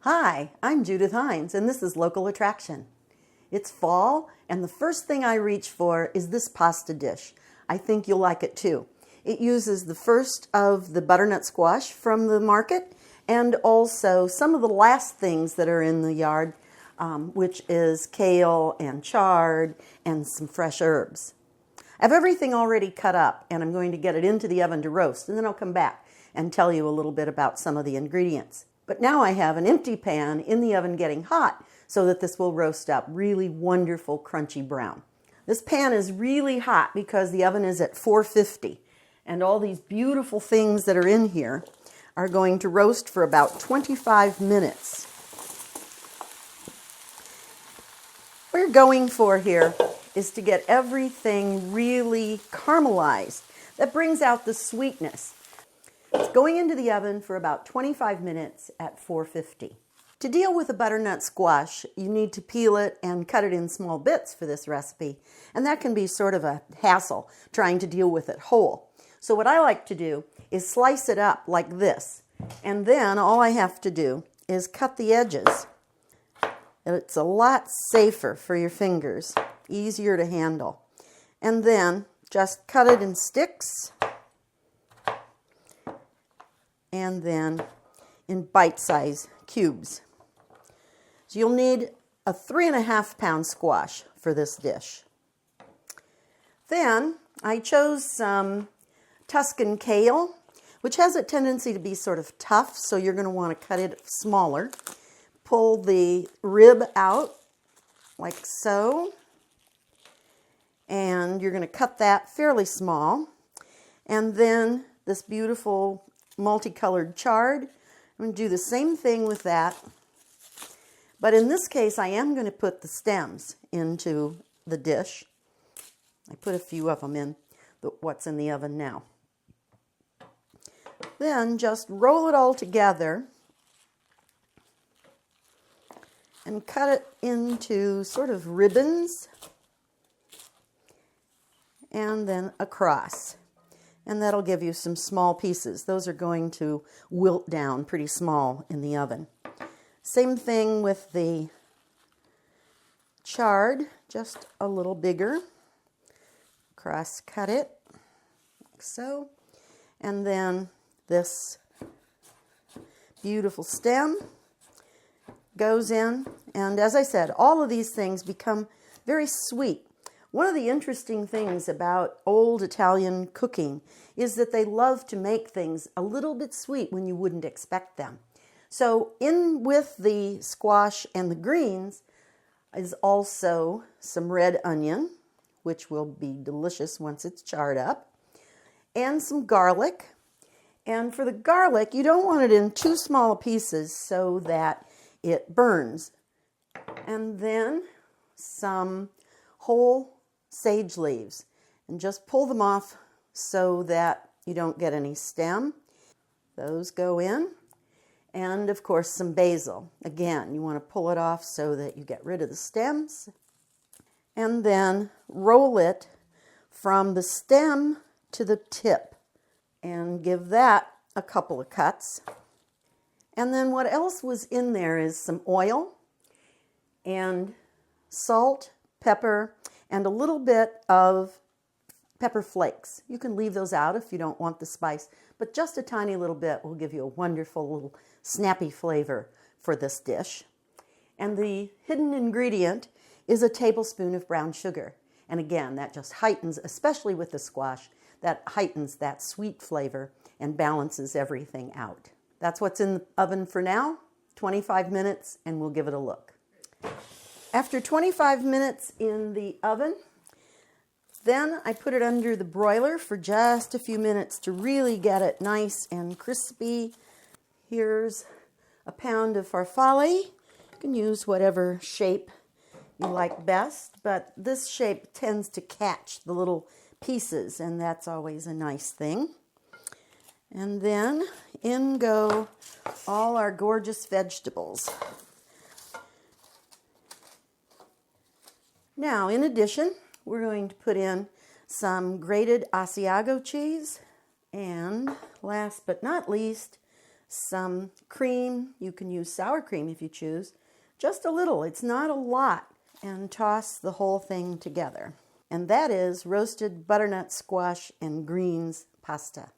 Hi, I'm Judith Hines, and this is Local Attraction. It's fall, and the first thing I reach for is this pasta dish. I think you'll like it too. It uses the first of the butternut squash from the market, and also some of the last things that are in the yard, which is kale and chard and some fresh herbs. I have everything already cut up, and I'm going to get it into the oven to roast, and then I'll come back and tell you a little bit about some of the ingredients. But now I have an empty pan in the oven getting hot so that this will roast up really wonderful crunchy brown. This pan is really hot because the oven is at 450, and all these beautiful things that are in here are going to roast for about 25 minutes. What you're going for here is to get everything really caramelized. That brings out the sweetness. It's going into the oven for about 25 minutes at 450. To deal with a butternut squash, you need to peel it and cut it in small bits for this recipe, and that can be sort of a hassle trying to deal with it whole. So what I like to do is slice it up like this, and then all I have to do is cut the edges. It's a lot safer for your fingers, easier to handle. And then just cut it in sticks, and then in bite-sized cubes. So you'll need a 3.5 pound squash for this dish. Then I chose some Tuscan kale, which has a tendency to be sort of tough, so you're going to want to cut it smaller. Pull the rib out like so, and you're going to cut that fairly small. And then this beautiful multicolored chard, I'm going to do the same thing with that, but in this case I am going to put the stems into the dish. I put a few of them in what's in the oven now. Then just roll it all together and cut it into sort of ribbons and then across. And that'll give you some small pieces. Those are going to wilt down pretty small in the oven. Same thing with the chard, just a little bigger. Cross cut it, like so. And then this beautiful stem goes in. And as I said, all of these things become very sweet. One of the interesting things about old Italian cooking is that they love to make things a little bit sweet when you wouldn't expect them. So in with the squash and the greens is also some red onion, which will be delicious once it's charred up, and some garlic. And for the garlic, you don't want it in too small pieces so that it burns. And then some whole sage leaves, and just pull them off so that you don't get any stem. Those go in, and of course some basil. Again, you want to pull it off so that you get rid of the stems, and then roll it from the stem to the tip and give that a couple of cuts. And then what else was in there is some oil and salt, pepper, and a little bit of pepper flakes. You can leave those out if you don't want the spice, but just a tiny little bit will give you a wonderful little snappy flavor for this dish. And the hidden ingredient is a tablespoon of brown sugar. And again, that just heightens, especially with the squash, that heightens that sweet flavor and balances everything out. That's what's in the oven for now, 25 minutes, and we'll give it a look. After 25 minutes in the oven, then I put it under the broiler for just a few minutes to really get it nice and crispy. Here's a pound of farfalle. You can use whatever shape you like best, but this shape tends to catch the little pieces, and that's always a nice thing. And then in go all our gorgeous vegetables. Now, in addition, we're going to put in some grated Asiago cheese, and last but not least, some cream. You can use sour cream if you choose. Just a little, it's not a lot. And toss the whole thing together. And that is roasted butternut squash and greens pasta.